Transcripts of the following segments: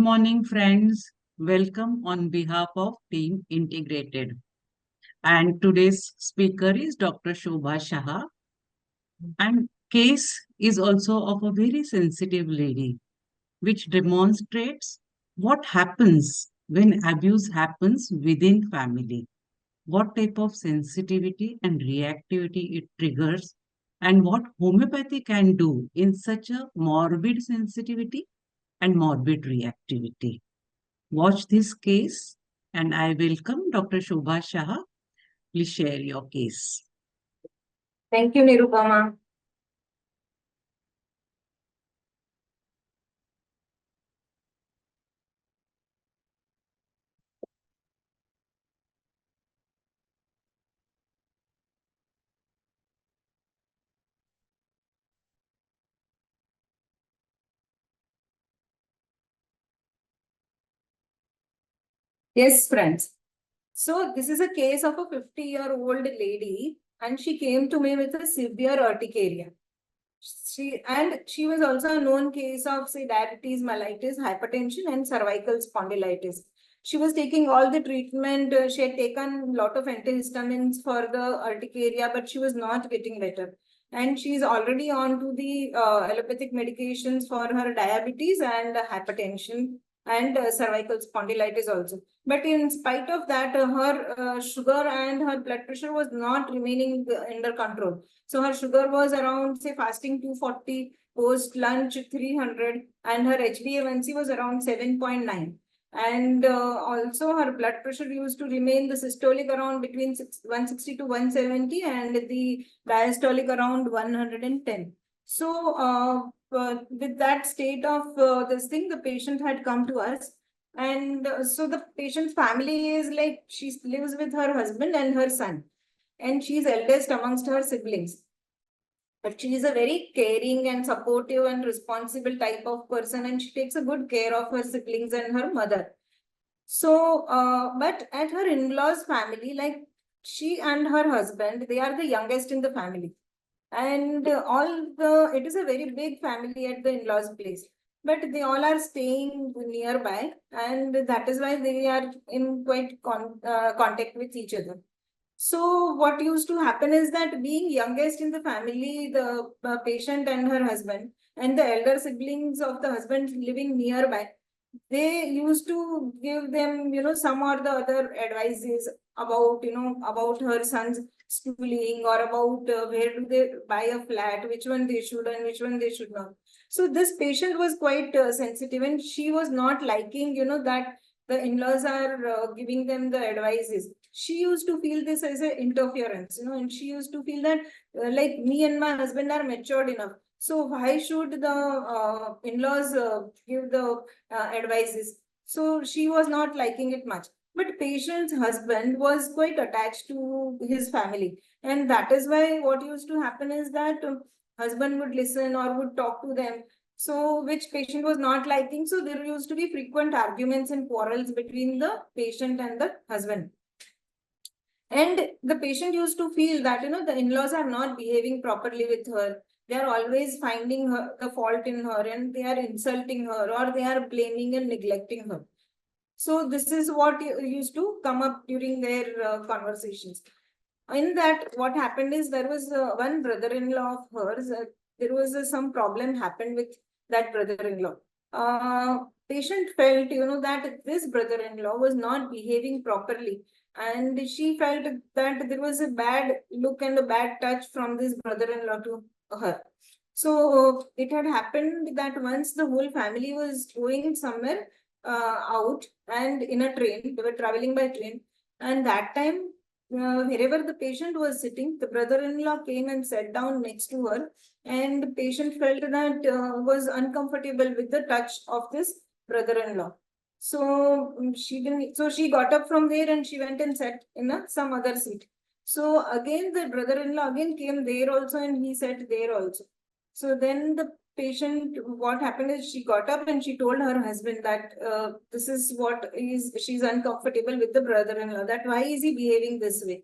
morning, friends. Welcome on behalf of Team Integrated. And today's speaker is Dr. Shobha Shah. And case is also of a very sensitive lady, which demonstrates what happens when abuse happens within family, what type of sensitivity and reactivity it triggers, and what homeopathy can do in such a morbid sensitivity and morbid reactivity. Watch this case, and I welcome Dr. Shobha Shah. Please share your case. Thank you, Nirupama. Yes, friends. So this is a case of a 50-year-old lady, and she came to me with a severe urticaria. She was also a known case of, say, diabetes mellitus, hypertension, and cervical spondylitis. She was taking all the treatment. She had taken a lot of antihistamines for the urticaria, but she was not getting better. And she's already on to the allopathic medications for her diabetes and hypertension and cervical spondylitis also. But in spite of that, her sugar and her blood pressure was not remaining under control. So her sugar was around, say, fasting 240, post lunch 300, and her HbA1c was around 7.9. And also her blood pressure used to remain the systolic around between 160 to 170 and the diastolic around 110. So with that state of this thing, the patient had come to us. And so the patient's family is like, she lives with her husband and her son, and she's eldest amongst her siblings. But she is a very caring and supportive and responsible type of person, and she takes a good care of her siblings and her mother. So, but at her in-laws family, like she and her husband, they are the youngest in the family. And it is a very big family at the in-laws place. But they all are staying nearby, and that is why they are in quite contact with each other. So what used to happen is that, being youngest in the family, the patient and her husband and the elder siblings of the husband living nearby, they used to give them, some or the other advices about, about her son's schooling, or about where do they buy a flat, which one they should and which one they should not. So this patient was quite sensitive, and she was not liking, that the in-laws are giving them the advices. She used to feel this as an interference, and she used to feel that like, me and my husband are matured enough. So why should the in-laws give the advices? So she was not liking it much. But patient's husband was quite attached to his family. And that is why what used to happen is that husband would listen or would talk to them. So which patient was not liking. So there used to be frequent arguments and quarrels between the patient and the husband. And the patient used to feel that, the in-laws are not behaving properly with her. They are always finding the fault in her, and they are insulting her, or they are blaming and neglecting her. So this is what used to come up during their conversations. In that, what happened is, there was one brother-in-law of hers. There was some problem happened with that brother-in-law. Patient felt, that this brother-in-law was not behaving properly, and she felt that there was a bad look and a bad touch from this brother-in-law to her. So it had happened that once the whole family was going somewhere out, and in a train, they were traveling by train, and that time, wherever the patient was sitting, the brother-in-law came and sat down next to her, and the patient felt that was uncomfortable with the touch of this brother-in-law. So she didn't. So she got up from there and she went and sat in some other seat. So again, the brother-in-law again came there also, and he sat there also. So then the patient, what happened is, she got up and she told her husband that this is what is, she's uncomfortable with the brother-in-law, that why is he behaving this way.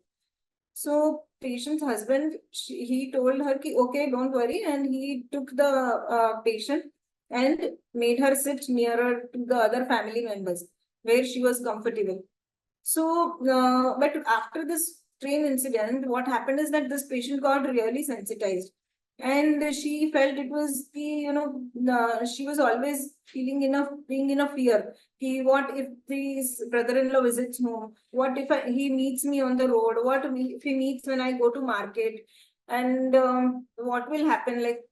So patient's husband, he told her, okay, don't worry, and he took the patient and made her sit nearer to the other family members where she was comfortable. So, but after this train incident, what happened is that this patient got really sensitized. And she felt it was she was always being in a fear. What if this brother-in-law visits home? What if he meets me on the road? If he meets when I go to market? And what will happen? Like,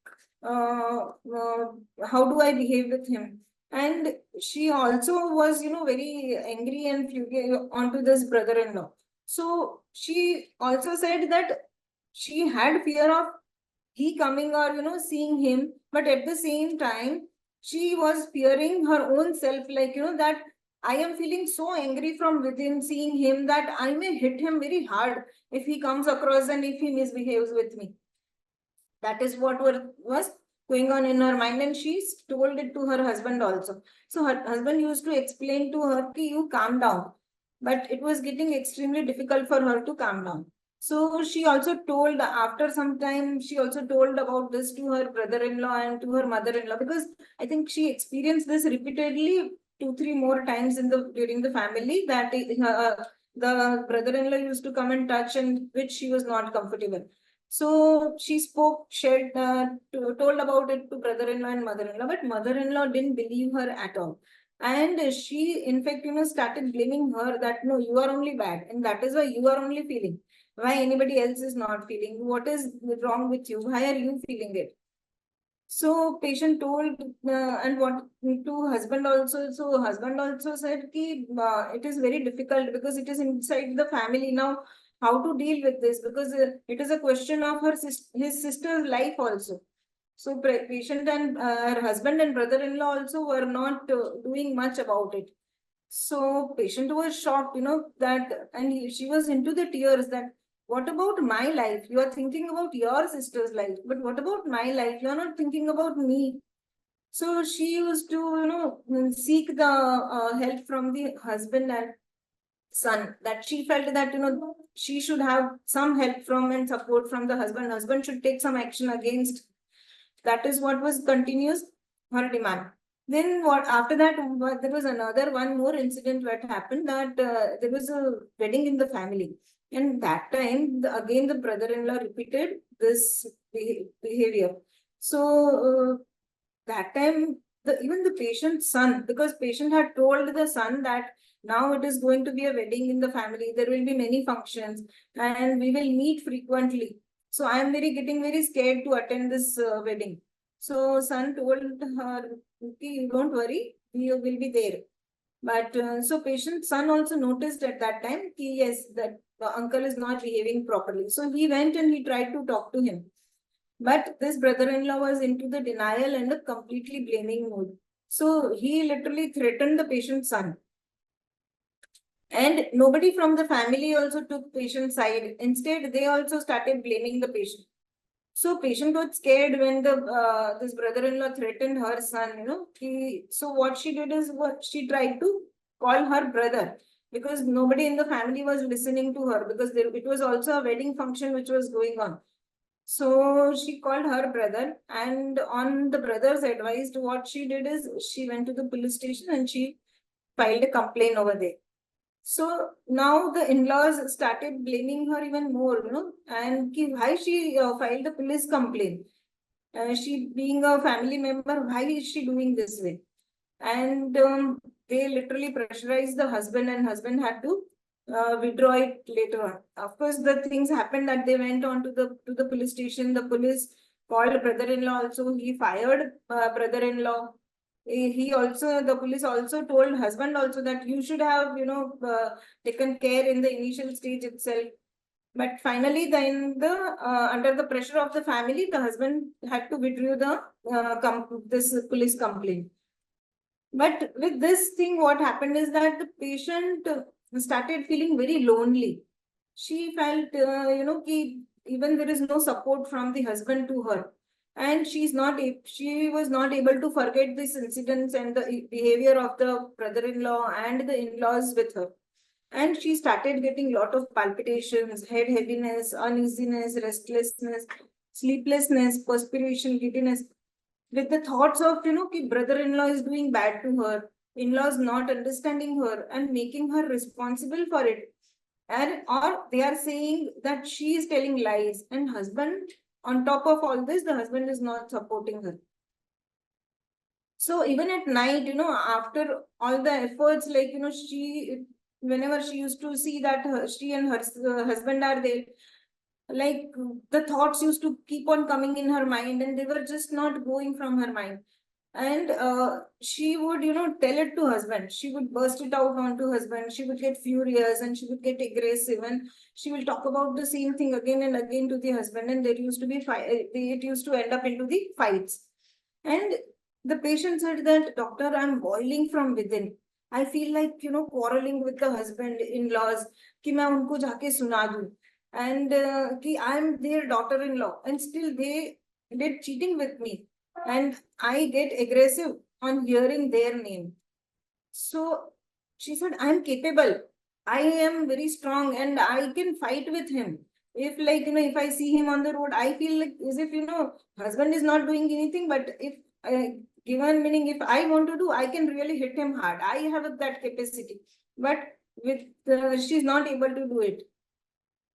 how do I behave with him? And she also was, very angry and furious onto this brother-in-law. So she also said that she had fear of he coming or, seeing him, but at the same time, she was fearing her own self, like, that I am feeling so angry from within seeing him that I may hit him very hard if he comes across and if he misbehaves with me. That is what was going on in her mind, and she told it to her husband also. So her husband used to explain to her, you calm down. But it was getting extremely difficult for her to calm down. So she also told, after some time, she also told about this to her brother-in-law and to her mother-in-law, because I think she experienced this repeatedly 2-3 more times during the family, that the brother-in-law used to come and touch, and which she was not comfortable. So she told about it to brother-in-law and mother-in-law, but mother-in-law didn't believe her at all. And she, in fact, started blaming her that, no, you are only bad. And that is why you are only feeling. Why anybody else is not feeling? What is wrong with you? Why are you feeling it? So patient told, and what to husband also. So husband also said, it is very difficult because it is inside the family now. How to deal with this? Because it is a question of his sister's life also. So patient and her husband and brother-in-law also were not doing much about it. So patient was shocked, that, and she was into the tears that, what about my life? You are thinking about your sister's life, but what about my life? You are not thinking about me. So she used to, seek the help from the husband and son, that she felt that, she should have some help from and support from the husband. Husband should take some action against. That is what was continuous her demand. Then what after that, there was another one more incident that happened, that there was a wedding in the family. And that time, again, the brother-in-law repeated this behavior. So that time, even the patient's son, because patient had told the son that now it is going to be a wedding in the family, there will be many functions and we will meet frequently. So I am getting very scared to attend this wedding. So son told her, okay, don't worry, we will be there. But so patient's son also noticed at that time, yes, that the uncle is not behaving properly. So he went and he tried to talk to him. But this brother-in-law was into the denial and a completely blaming mood. So he literally threatened the patient's son. And nobody from the family also took patient's side. Instead, they also started blaming the patient. So patient was scared when this brother-in-law threatened her son. So what she did is, what she tried to call her brother, because nobody in the family was listening to her, because it was also a wedding function which was going on. So she called her brother, and on the brother's advice, what she did is she went to the police station and she filed a complaint over there. So now the in-laws started blaming her even more, and why she filed the police complaint. She being a family member, why is she doing this way? And they literally pressurized the husband, and husband had to withdraw it later on. Of course, the things happened that they went on to the police station. The police called brother-in-law also. He fired brother-in-law. The police also told husband also that you should have, taken care in the initial stage itself. But finally, then under the pressure of the family, the husband had to withdraw this police complaint. But with this thing, what happened is that the patient started feeling very lonely. She felt, even there is no support from the husband to her, and she was not able to forget these incidents and the behavior of the brother-in-law and the in-laws with her. And she started getting a lot of palpitations, head heaviness, uneasiness, restlessness, sleeplessness, perspiration, giddiness. with the thoughts of, ki brother-in-law is doing bad to her, in-laws not understanding her and making her responsible for it. And or they are saying that she is telling lies, and husband, on top of all this, the husband is not supporting her. So even at night, after all the efforts, like, whenever she used to see that she and her husband are there, like the thoughts used to keep on coming in her mind and they were just not going from her mind. And she would, tell it to husband. She would burst it out onto husband. She would get furious and she would get aggressive and she will talk about the same thing again and again to the husband. And there used to be it used to end up into the fights. And the patient said that, doctor, I'm boiling from within. I feel like, quarreling with the husband-in-laws, कि मैं उनको जाके सुना दूं, and कि I'm their daughter-in-law, and still they did cheating with me, and I get aggressive on hearing their name. So she said, I'm capable. I am very strong and I can fight with him. If like, if I see him on the road, I feel like as if, husband is not doing anything, but if given meaning, if I want to do, I can really hit him hard. I have that capacity, but with she's not able to do it.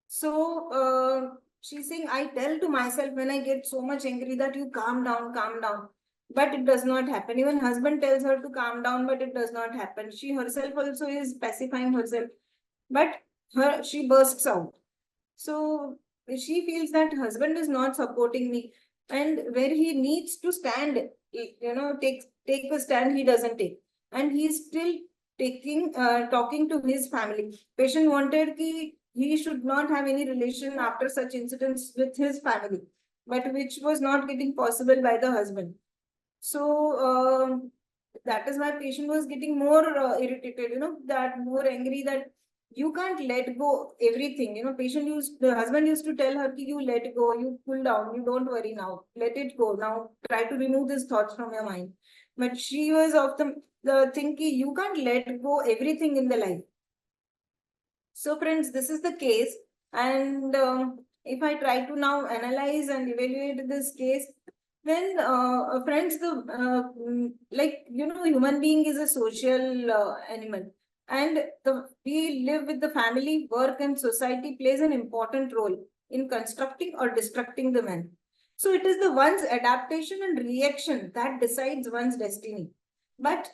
So she's saying, I tell to myself when I get so much angry that you calm down, calm down. But it does not happen. Even husband tells her to calm down, but it does not happen. She herself also is pacifying herself, but she bursts out. So she feels that husband is not supporting me, and where he needs to stand, take a stand, he doesn't take, and he's still talking to his family. Patient wanted he should not have any relation after such incidents with his family, but which was not getting possible by the husband. So that is why patient was getting more irritated, that more angry, that you can't let go everything. The husband used to tell her, you let go, you pull down, you don't worry now, let it go now, try to remove these thoughts from your mind. But she was of the thinking, you can't let go everything in the life. So friends, this is the case. And if I try to now analyze and evaluate this case, then friends, human being is a social animal, and we live with the family, work and society plays an important role in constructing or destructing the man. So it is the one's adaptation and reaction that decides one's destiny. But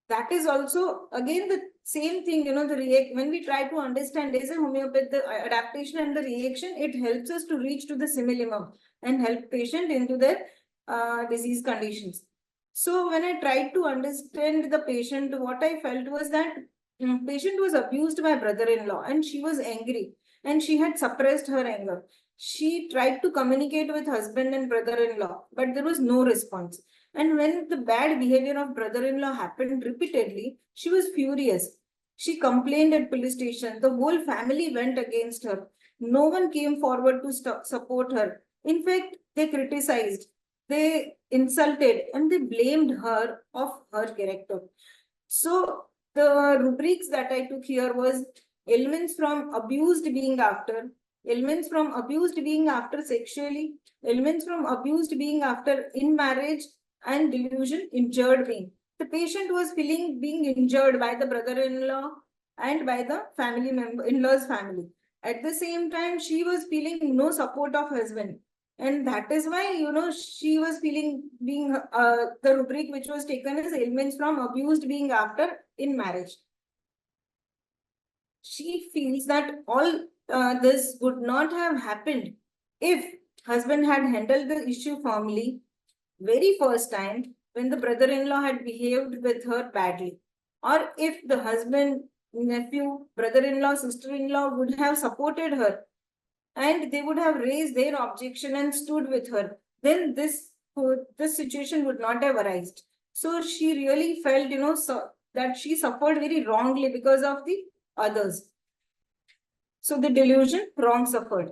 that is also again the same thing, when we try to understand as a homeopath, the adaptation and the reaction, it helps us to reach to the simillimum and help patient into their disease conditions. So when I tried to understand the patient, what I felt was that patient was abused by brother-in-law and she was angry and she had suppressed her anger. She tried to communicate with husband and brother-in-law, but there was no response. And when the bad behavior of brother-in-law happened repeatedly, she was furious. She complained at police station. The whole family went against her. No one came forward to support her. In fact, they criticized, they insulted, and they blamed her of her character. So the rubrics that I took here was elements from abused being after, elements from abused being after sexually, elements from abused being after in marriage, and delusion, injured being. The patient was feeling being injured by the brother-in-law and by the family member, in-laws family. At the same time, she was feeling no support of husband. And that is why, she was feeling being the rubric which was taken as elements from abused being after in marriage. She feels that all this would not have happened if husband had handled the issue firmly very first time when the brother-in-law had behaved with her badly, or if the husband, nephew, brother-in-law, sister-in-law would have supported her and they would have raised their objection and stood with her, then this situation would not have arisen. So she really felt, that she suffered very wrongly because of the others. So the delusion, wrong suffered.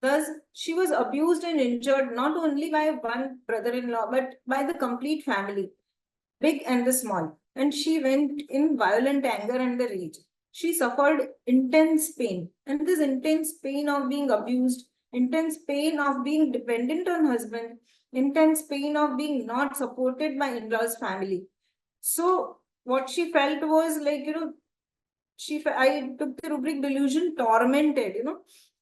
Thus, she was abused and injured not only by one brother-in-law, but by the complete family, big and the small. And she went in violent anger and the rage. She suffered intense pain. And this intense pain of being abused, intense pain of being dependent on husband, intense pain of being not supported by in-laws family. So what she felt was like, I took the rubric delusion tormented,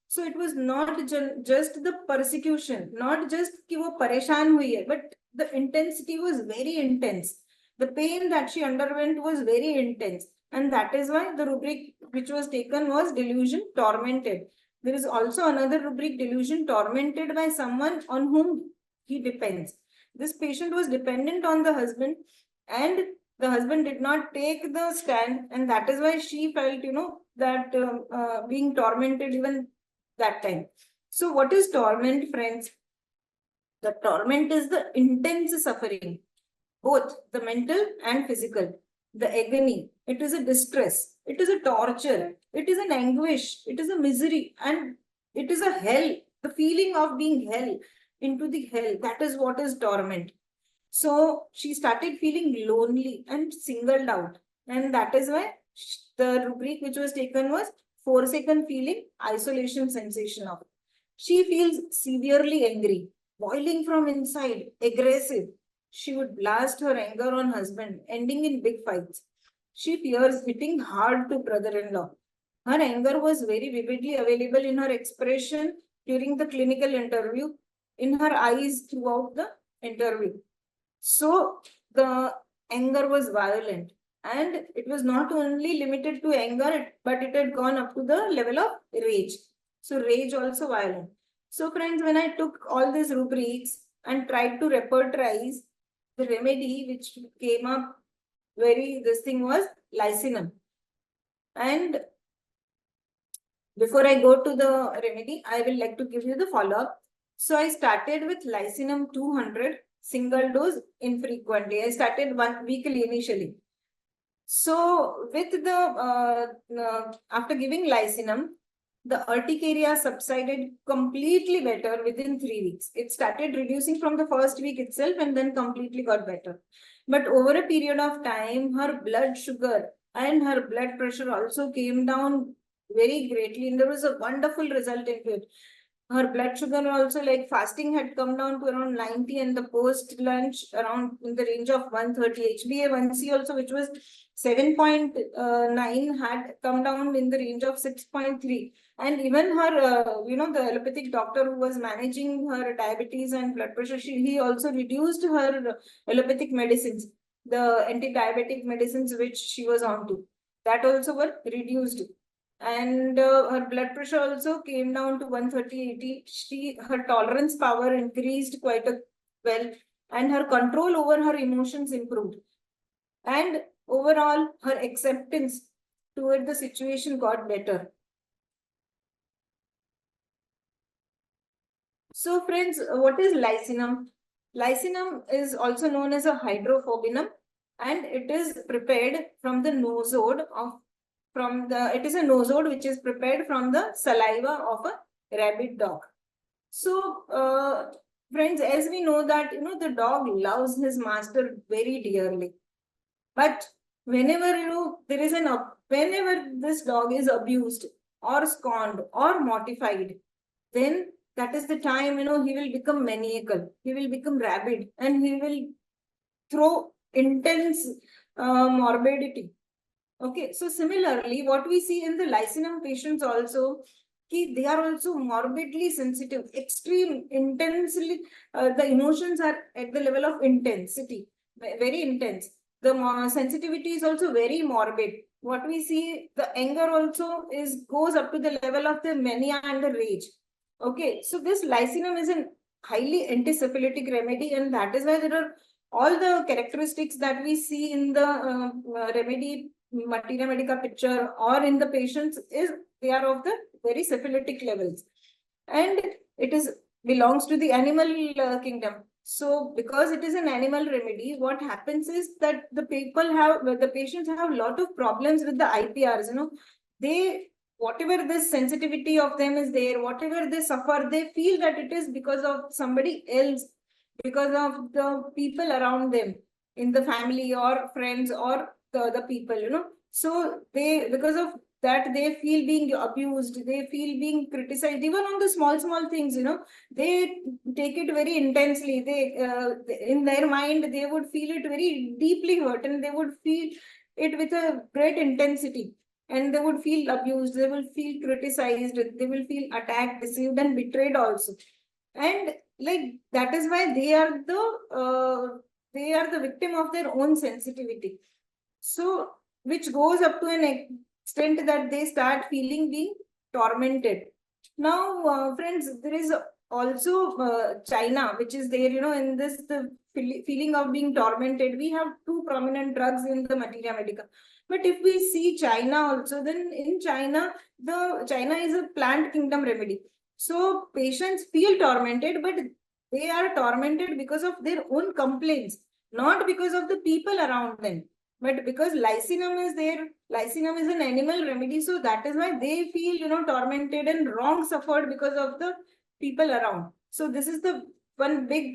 So it was not just the persecution, not just कि वो परेशान हुई है, but the intensity was very intense. The pain that she underwent was very intense. And that is why the rubric which was taken was delusion tormented. There is also another rubric, delusion tormented by someone on whom he depends. This patient was dependent on the husband, and the husband did not take the stand, and that is why she felt, that being tormented even that time. So what is torment, friends? The torment is the intense suffering, both the mental and physical, the agony. It is a distress, it is a torture, it is an anguish, it is a misery, and it is a hell, the feeling of being hell into the hell. That is what is torment. So she started feeling lonely and singled out. And that is why the rubric which was taken was forsaken feeling, isolation sensation of. She feels severely angry, boiling from inside, aggressive. She would blast her anger on husband, ending in big fights. She fears hitting hard to brother-in-law. Her anger was very vividly available in her expression during the clinical interview, in her eyes throughout the interview. So the anger was violent, and it was not only limited to anger, but it had gone up to the level of rage. So rage also violent. So friends, when I took all these rubrics and tried to repertorize, the remedy which came up this thing was Lyssinum. And before I go to the remedy, I will like to give you the follow-up. So I started with Lyssinum 200 single dose infrequently. I started 1 weekly initially. So with the after giving Lyssinum, the urticaria subsided completely better within 3 weeks. It started reducing from the first week itself and then completely got better. But over a period of time, her blood sugar and her blood pressure also came down very greatly, and there was a wonderful result into it. Her blood sugar also, like fasting, had come down to around 90, and the post lunch around in the range of 130. HbA1c also, which was 7.9, had come down in the range of 6.3. And even her, the allopathic doctor who was managing her diabetes and blood pressure, he also reduced her allopathic medicines, the anti-diabetic medicines which she was on to. That also were reduced. And her blood pressure also came down to 130/80. Her tolerance power increased quite well, and her control over her emotions improved. And overall, her acceptance toward the situation got better. So friends, what is Lyssinum? Lyssinum is also known as a hydrophobinum, and it is prepared from the nosode of it is a nosode which is prepared from the saliva of a rabid dog. So friends, as we know that the dog loves his master very dearly, but whenever there is whenever this dog is abused or scorned or mortified, then that is the time he will become maniacal, he will become rabid, and he will throw intense morbidity. Okay, so similarly, what we see in the Lyssinum patients also, they are also morbidly sensitive, extreme, intensely, the emotions are at the level of intensity, very intense. The sensitivity is also very morbid. What we see, the anger also goes up to the level of the mania and the rage. Okay, so this Lyssinum is a highly antisyphilitic remedy, and that is why there are all the characteristics that we see in the remedy materia medica picture or in the patients they are of the very syphilitic levels, and it belongs to the animal kingdom. So because it is an animal remedy, what happens is that the patients have a lot of problems with the IPRs. They, whatever this sensitivity of them is there, whatever they suffer, they feel that it is because of somebody else, because of the people around them in the family or friends or the other people. So they, because of that they feel being abused, they feel being criticized, even on the small things, they take it very intensely. In their mind, they would feel it very deeply hurt, and they would feel it with a great intensity. And they would feel abused, they will feel criticized, they will feel attacked, deceived, and betrayed also. And like that is why they are the victim of their own sensitivity. So, which goes up to an extent that they start feeling being tormented. Now, friends, there is also China, which is there, in this the feeling of being tormented. We have two prominent drugs in the materia medica. But if we see China also, then in China, China is a plant kingdom remedy. So patients feel tormented, but they are tormented because of their own complaints, not because of the people around them. But because Lyssinum is there, Lyssinum is an animal remedy, so that is why they feel, tormented and wrong suffered because of the people around. So this is the one big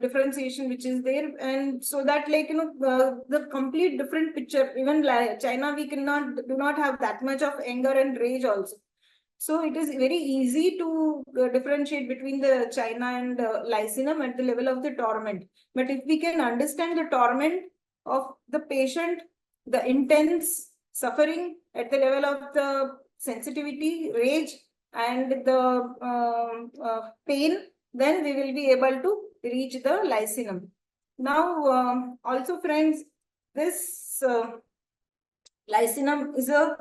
differentiation which is there, and so that the complete different picture. Even like China, we do not have that much of anger and rage also. So it is very easy to differentiate between the China and Lyssinum at the level of the torment. But if we can understand the torment of the patient, the intense suffering at the level of the sensitivity, rage, and the pain, then we will be able to reach the Lyssinum. Now, also friends, this Lyssinum is a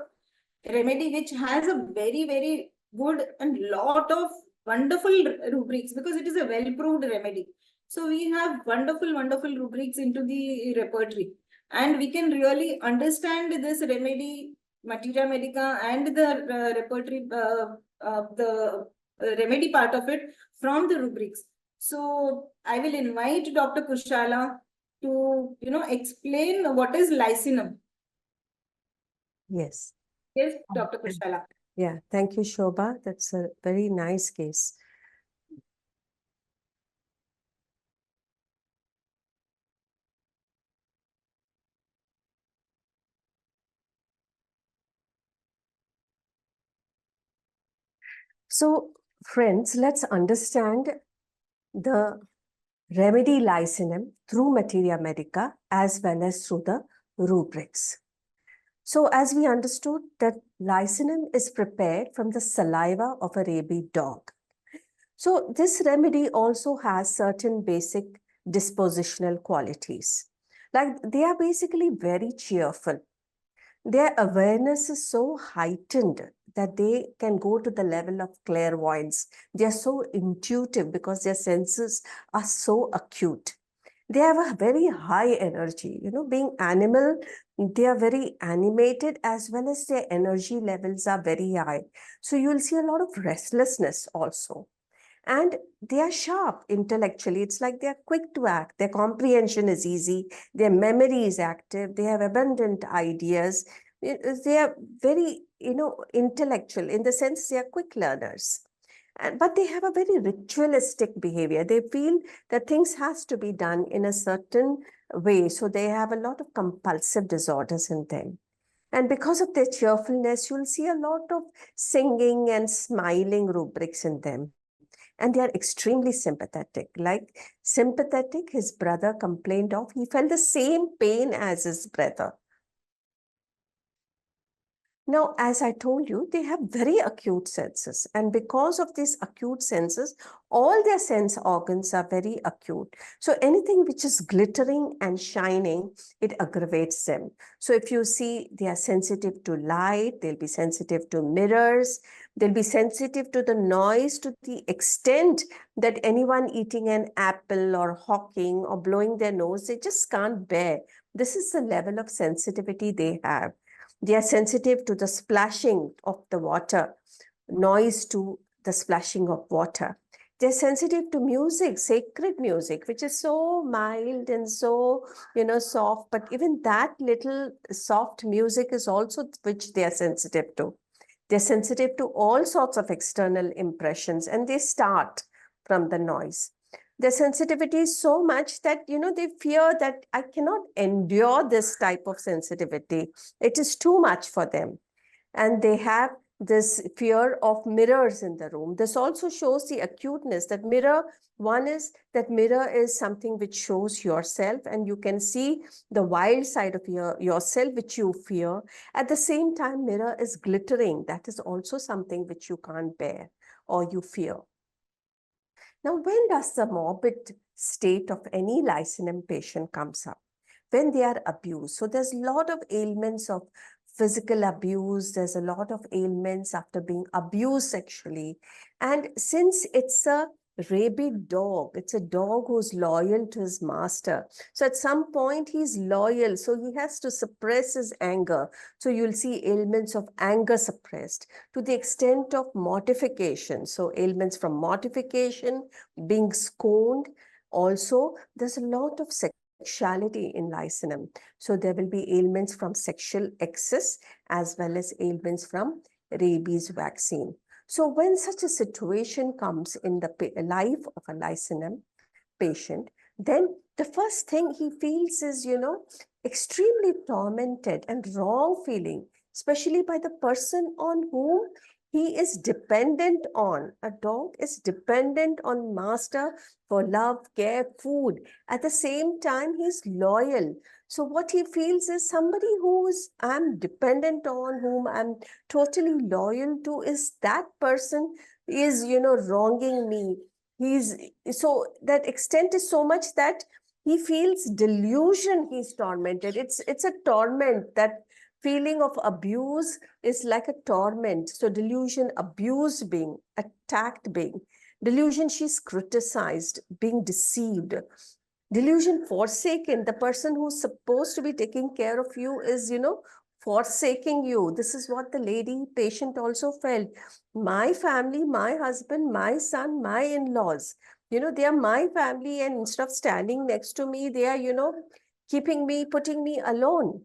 remedy which has a very good and lot of wonderful rubrics, because it is a well-proved remedy. So we have wonderful rubrics into the repertory, and we can really understand this remedy, materia medica, and the repertory, the remedy part of it from the rubrics. So I will invite Dr. Kushala to explain what is Lyssinum. Yes. Yes, Dr. Kushala. Yeah, thank you, Shobha. That's a very nice case. So, friends, let's understand the remedy Lyssinum through materia medica as well as through the rubrics. So, as we understood that Lyssinum is prepared from the saliva of a rabid dog. So, this remedy also has certain basic dispositional qualities. Like they are basically very cheerful. Their awareness is so heightened that they can go to the level of clairvoyance. They are so intuitive because their senses are so acute. They have a very high energy. Being animal, they are very animated as well as their energy levels are very high. So you will see a lot of restlessness also. And they are sharp intellectually. It's like they're quick to act. Their comprehension is easy. Their memory is active. They have abundant ideas. They are very, intellectual in the sense they are quick learners. But they have a very ritualistic behavior. They feel that things has to be done in a certain way. So they have a lot of compulsive disorders in them. And because of their cheerfulness, you'll see a lot of singing and smiling rubrics in them. And they are extremely sympathetic. Like sympathetic, his brother complained of. He felt the same pain as his brother. Now, as I told you, they have very acute senses. And because of these acute senses, all their sense organs are very acute. So anything which is glittering and shining, it aggravates them. So if you see, they are sensitive to light, they'll be sensitive to mirrors, they'll be sensitive to the noise to the extent that anyone eating an apple or hawking or blowing their nose, they just can't bear. This is the level of sensitivity they have. They are sensitive to the splashing of the water, noise to the splashing of water. They're sensitive to music, sacred music, which is so mild and so, soft. But even that little soft music is also which they are sensitive to. They're sensitive to all sorts of external impressions, and they start from the noise. Their sensitivity is so much that, they fear that I cannot endure this type of sensitivity. It is too much for them. and they have this fear of mirrors in the room. This also shows the acuteness that mirror. One is that mirror is something which shows yourself, and you can see the wild side of yourself, which you fear. At the same time, mirror is glittering. That is also something which you can't bear or you fear. Now, when does the morbid state of any Lyssinum patient comes up? When they are abused. So there's a lot of ailments of physical abuse. There's a lot of ailments after being abused sexually. And since it's a rabid dog, it's a dog who's loyal to his master. So at some point he's loyal. So he has to suppress his anger. So you'll see ailments of anger suppressed to the extent of mortification. So ailments from mortification, being scorned. Also, there's a lot of sexuality in Lyssinum. So there will be ailments from sexual excess as well as ailments from rabies vaccine. So when such a situation comes in the life of a Lyssinum patient, then the first thing he feels is, extremely tormented and wrong feeling, especially by the person on whom he is dependent on. A dog is dependent on master for love, care, food. At the same time, he's loyal. So what he feels is somebody I'm dependent on, whom I'm totally loyal to, is that person is, wronging me. So that extent is so much that he feels delusion, he's tormented. It's a torment. That feeling of abuse is like a torment. So delusion, abused being, attacked being. Delusion, she's criticized, being deceived. Delusion, forsaken. The person who's supposed to be taking care of you is, forsaking you. This is what the lady patient also felt. My family, my husband, my son, my in-laws, they are my family, and instead of standing next to me, they are, putting me alone.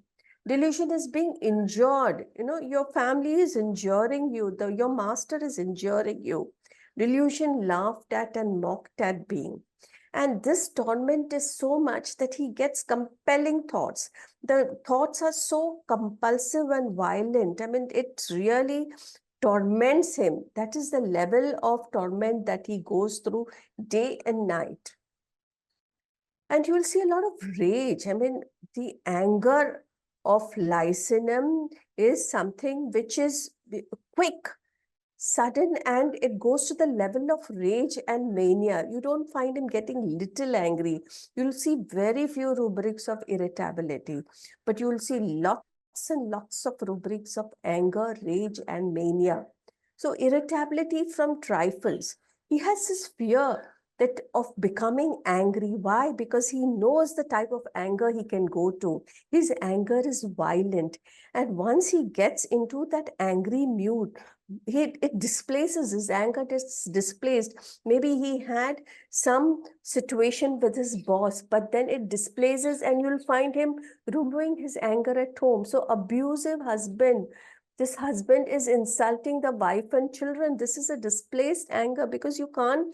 Delusion is being injured. Your family is injuring you. Your master is injuring you. Delusion, laughed at and mocked at being. And this torment is so much that he gets compelling thoughts. The thoughts are so compulsive and violent. I mean, it really torments him. That is the level of torment that he goes through day and night. And you will see a lot of rage. I mean, the anger of Lyssinum is something which is quick, sudden, and it goes to the level of rage and mania. You don't find him getting little angry. You'll see very few rubrics of irritability, but you'll see lots and lots of rubrics of anger, rage, and mania. So irritability from trifles. He has this fear that of becoming angry. Why? Because he knows the type of anger he can go to. His anger is violent. And once he gets into that angry mood, it displaces, his anger is displaced. Maybe he had some situation with his boss, but then it displaces, and you'll find him removing his anger at home. So abusive husband, this husband is insulting the wife and children. This is a displaced anger because you can't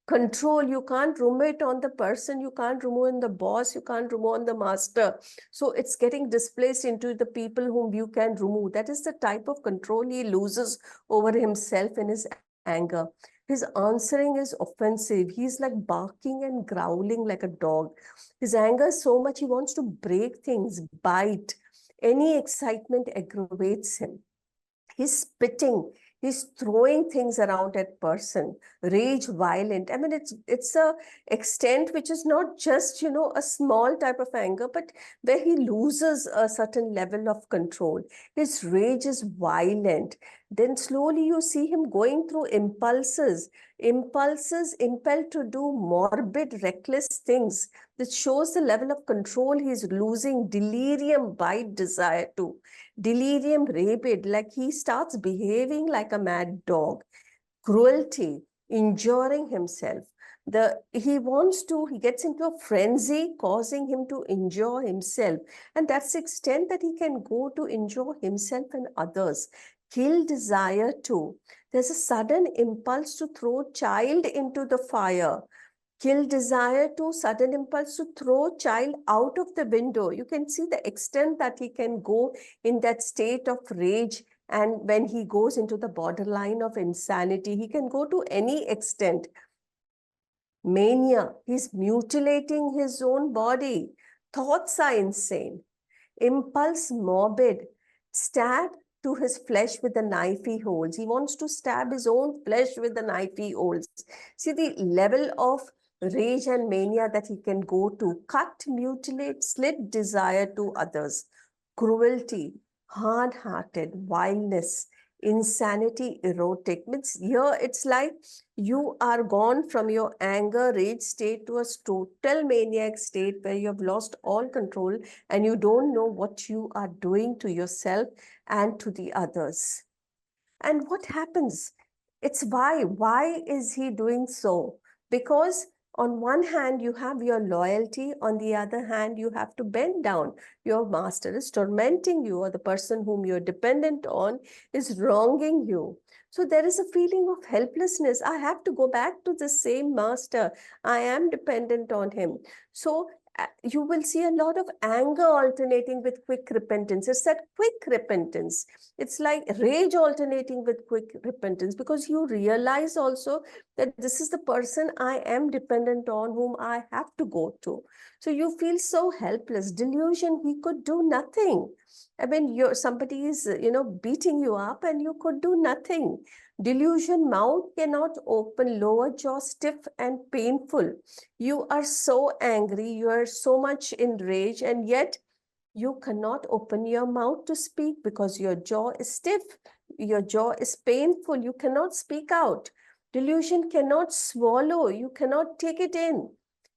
control, you can't remove it on the person, you can't remove on the boss, you can't remove on the master. So it's getting displaced into the people whom you can remove. That is the type of control he loses over himself in his anger. His answering is offensive. He's like barking and growling like a dog. His anger is so much, he wants to break things, bite. Any excitement aggravates him. He's spitting. He's throwing things around at person, rage, violent. I mean, it's a extent which is not just, a small type of anger, but where he loses a certain level of control. His rage is violent. Then slowly you see him going through impulses impelled to do morbid, reckless things. This shows the level of control he's losing. Delirium, bite, desire to. Delirium, rabid, like he starts behaving like a mad dog. Cruelty, injuring himself. He gets into a frenzy, causing him to injure himself. And that's the extent that he can go to injure himself and others. Kill desire too. There's a sudden impulse to throw child into the fire. Kill desire to, sudden impulse to throw child out of the window. You can see the extent that he can go in that state of rage And when he goes into the borderline of insanity, he can go to any extent. Mania, he's mutilating his own body. Thoughts are insane. Impulse, morbid, stab to his flesh with the knife he holds. He wants to stab his own flesh with the knife he holds. See the level of rage and mania that he can go to. Cut, mutilate, slit desire to others. Cruelty, hard-hearted, wildness, insanity, erotic. Means here it's like you are gone from your anger, rage state to a total maniac state where you have lost all control and you don't know what you are doing to yourself and to the others. And what happens? It's why. Why is he doing so? Because on one hand, you have your loyalty. On the other hand, you have to bend down. Your master is tormenting you, or the person whom you're dependent on is wronging you. So there is a feeling of helplessness. I have to go back to the same master. I am dependent on him. So you will see a lot of anger alternating with quick repentance. It's that quick repentance. It's like rage alternating with quick repentance, because you realize also that this is the person I am dependent on, whom I have to go to. So you feel so helpless. Delusion, he could do nothing. I mean, somebody is, beating you up and you could do nothing. Delusion, mouth cannot open, lower jaw stiff and painful. You are so angry, you are so much in rage, and yet you cannot open your mouth to speak because your jaw is stiff, your jaw is painful, you cannot speak out. Delusion cannot swallow, you cannot take it in.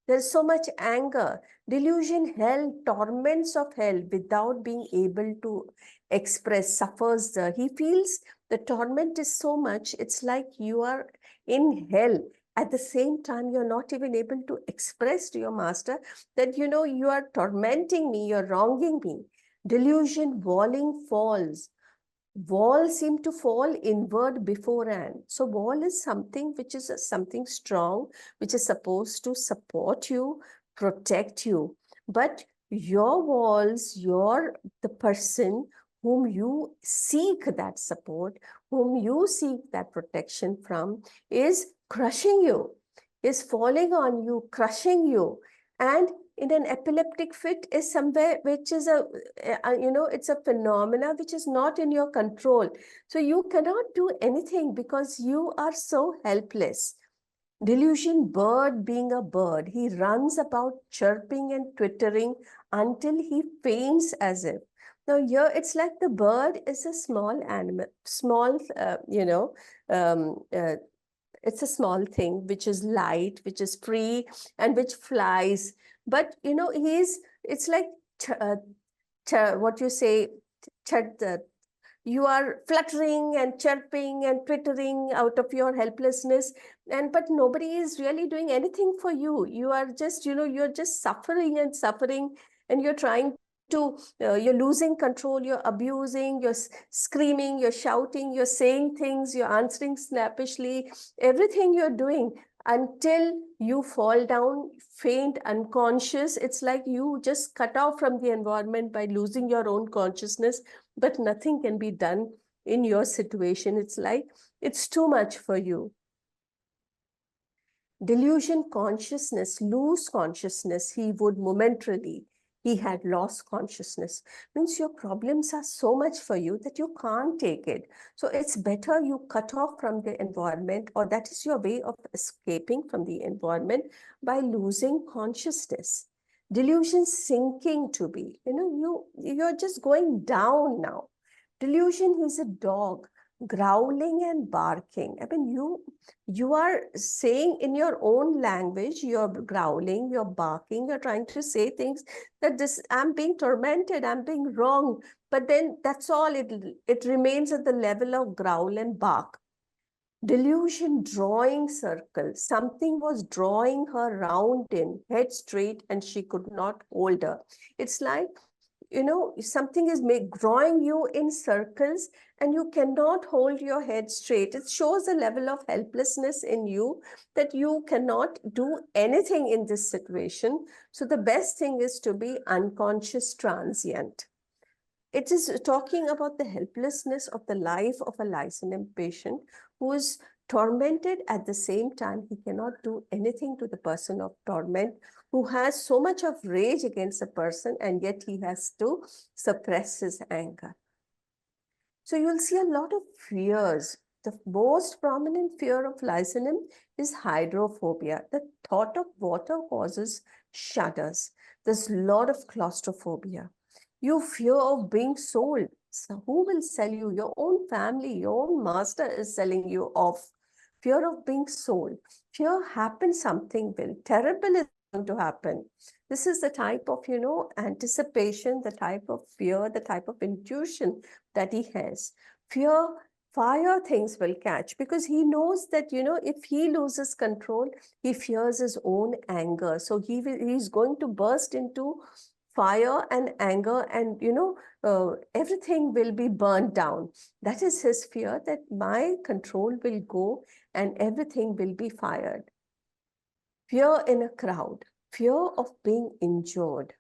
There's so much anger. Delusion, hell, torments of hell without being able to express, suffers. He feels the torment is so much, it's like you are in hell. At the same time, you're not even able to express to your master that, you are tormenting me, you're wronging me. Delusion, walling falls. Walls seem to fall inward beforehand. So wall is something which is something strong, which is supposed to support you, protect you. But your walls, the person whom you seek that support, whom you seek that protection from, is crushing you, is falling on you, crushing you. And in an epileptic fit is somewhere which is it's a phenomena which is not in your control. So you cannot do anything because you are so helpless. Delusion, bird being a bird, he runs about chirping and twittering until he faints as if. Now here it's like the bird is a small animal, small, it's a small thing which is light, which is free, and which flies. But it's like what you say, you are fluttering and chirping and twittering out of your helplessness, but nobody is really doing anything for you. You are just, you're just suffering and suffering, and you're trying to, you're losing control, you're abusing, you're screaming, you're shouting, you're saying things, you're answering snappishly, everything you're doing until you fall down, faint, unconscious. It's like you just cut off from the environment by losing your own consciousness, but nothing can be done in your situation. It's like, it's too much for you. Delusion, consciousness, lose consciousness, he would momentarily. He had lost consciousness. Means your problems are so much for you that you can't take it. So it's better you cut off from the environment, or that is your way of escaping from the environment, by losing consciousness. Delusion, sinking to be. You're just going down now. Delusion, he's a dog, growling and barking. I mean, you are saying in your own language, you're growling, you're barking, you're trying to say things that I'm being tormented, I'm being wrong. But then that's all, it remains at the level of growl and bark. Delusion, drawing circle. Something was drawing her round in, head straight, and she could not hold her. It's like, something is drawing you in circles and you cannot hold your head straight. It shows a level of helplessness in you that you cannot do anything in this situation. So the best thing is to be unconscious transient. It is talking about the helplessness of the life of a Lyssinum patient who is tormented at the same time. He cannot do anything to the person of torment, who has so much of rage against a person, and yet he has to suppress his anger. So you'll see a lot of fears. The most prominent fear of Lyssinum is hydrophobia. The thought of water causes shudders. There's a lot of claustrophobia. You fear of being sold. So who will sell you? Your own family, your own master is selling you off. Fear of being sold. Fear happens, something will terrible is going to happen. This is the type of, anticipation, the type of fear, the type of intuition that he has. Fear, fire things will catch, because he knows that, if he loses control, he fears his own anger. So he's going to burst into fire and anger, and everything will be burned down. That is his fear, that my control will go and everything will be fired. Fear in a crowd, fear of being injured,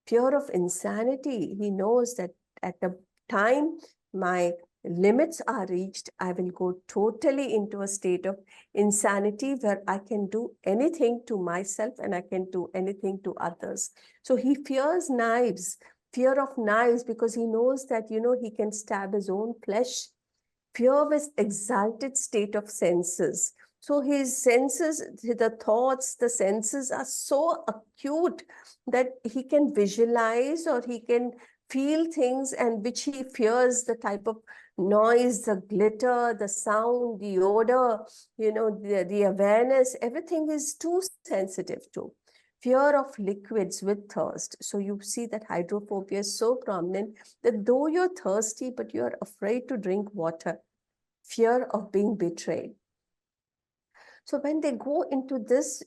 fear of insanity. He knows that at the time my limits are reached, I will go totally into a state of insanity where I can do anything to myself and I can do anything to others. So he fears knives, fear of knives, because he knows that, he can stab his own flesh. Fear of his exalted state of senses. So his senses, the thoughts, the senses are so acute that he can visualize or he can feel things, and which he fears, the type of noise, the glitter, the sound, the odor, the awareness, everything is too sensitive to. Fear of liquids with thirst. So you see that hydrophobia is so prominent that though you're thirsty, but you're afraid to drink water. Fear of being betrayed. So when they go into this,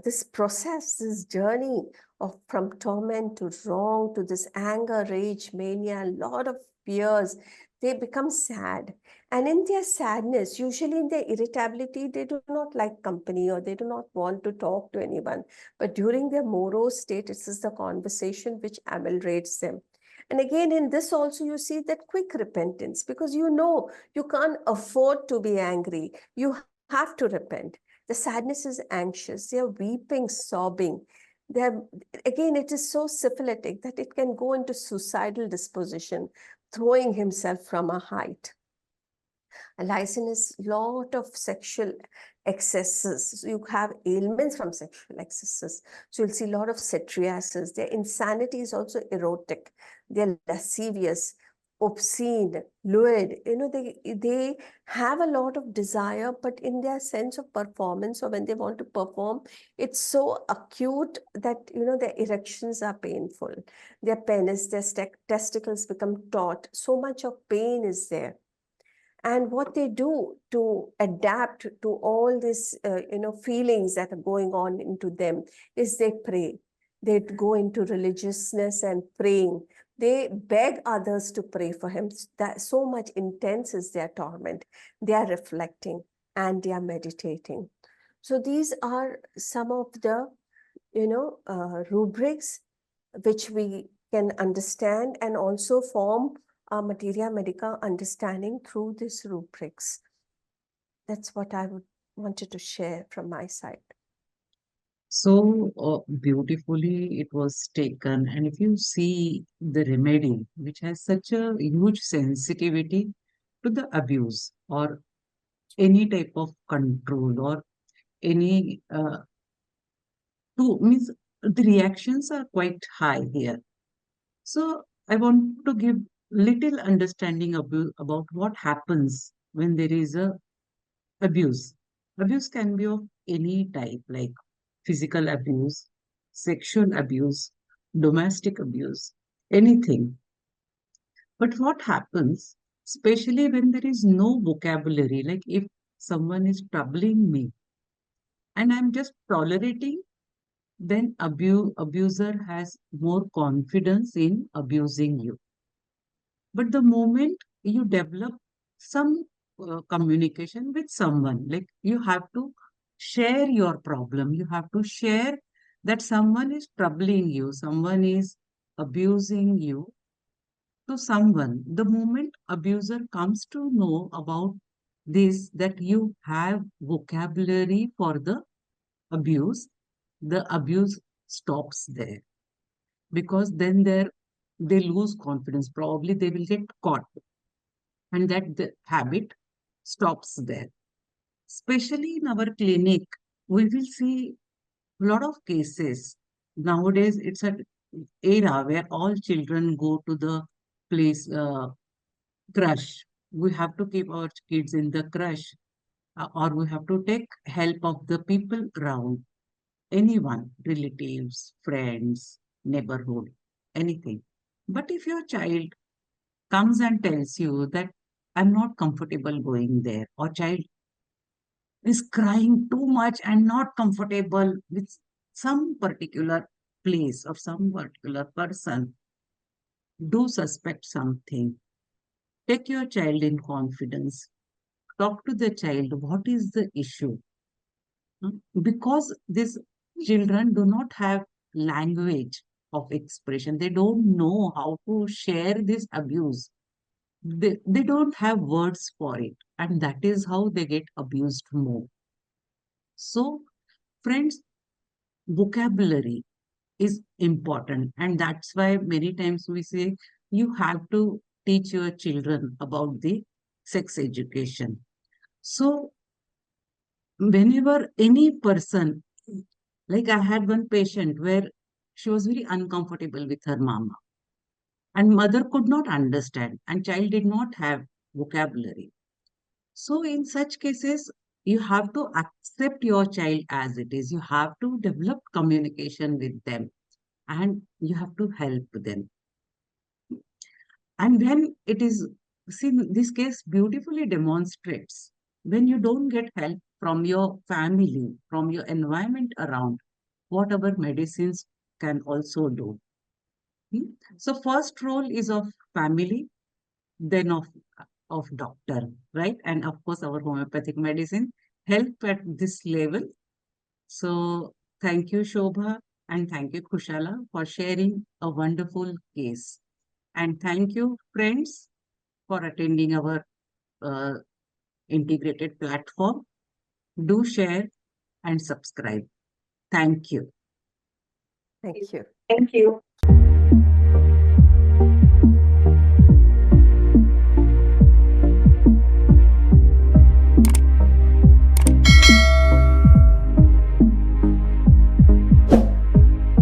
this process, this journey of from torment to wrong to this anger, rage, mania, a lot of fears, they become sad. And in their sadness, usually in their irritability, they do not like company or they do not want to talk to anyone. But during their morose state, this is the conversation which ameliorates them. And again, in this also, you see that quick repentance, because you can't afford to be angry. You have to repent. The sadness is anxious. They're weeping, sobbing. Again, it is so syphilitic that it can go into suicidal disposition, throwing himself from a height. A Lyssinus, lot of sexual excesses. So you have ailments from sexual excesses. So you'll see a lot of satriasis. Their insanity is also erotic. They're lascivious, obscene, lewd. They have a lot of desire, but in their sense of performance, or when they want to perform, it's so acute that, their erections are painful. Their penis, their testicles become taut. So much of pain is there. And what they do to adapt to all these, feelings that are going on into them is they pray. They go into religiousness and praying. They beg others to pray for him. That so much intense is their torment. They are reflecting and they are meditating. So these are some of the, rubrics which we can understand and also form our materia medica understanding through these rubrics. That's what I wanted to share from my side. So beautifully it was taken. And if you see the remedy, which has such a huge sensitivity to the abuse or any type of control or any means the reactions are quite high here. So I want to give little understanding about what happens when there is a abuse. Abuse can be of any type, like physical abuse, sexual abuse, domestic abuse, anything. But what happens, especially when there is no vocabulary, like if someone is troubling me and I'm just tolerating, then abuser has more confidence in abusing you. But the moment you develop some communication with someone, like you have to share your problem, you have to share that someone is troubling you, someone is abusing you, to someone. The moment abuser comes to know about this, that you have vocabulary for the abuse stops there, because then they lose confidence. Probably they will get caught, and that the habit stops there. Especially in our clinic, we will see a lot of cases. Nowadays, it's an era where all children go to the place, crush. We have to keep our kids in the crush, or we have to take help of the people around, anyone, relatives, friends, neighborhood, anything. But if your child comes and tells you that I'm not comfortable going there, or child is crying too much and not comfortable with some particular place or some particular person, do suspect something. Take your child in confidence. Talk to the child. What is the issue? Because these children do not have language of expression. They don't know how to share this abuse. They don't have words for it. And that is how they get abused more. So, friends, vocabulary is important. And that's why many times we say you have to teach your children about the sex education. So, whenever any person, like I had one patient where she was very uncomfortable with her mama, and mother could not understand, and child did not have vocabulary. So, in such cases, you have to accept your child as it is. You have to develop communication with them, and you have to help them. And when it is, see, this case beautifully demonstrates when you don't get help from your family, from your environment around, what our medicines can also do. So, first role is of family, then of doctor, right? And of course, our homeopathic medicine help at this level. So, thank you, Shobha, and thank you, Kushala, for sharing a wonderful case. And thank you, friends, for attending our uh, integrated platform. Do share and subscribe. Thank you. Thank you. Thank you.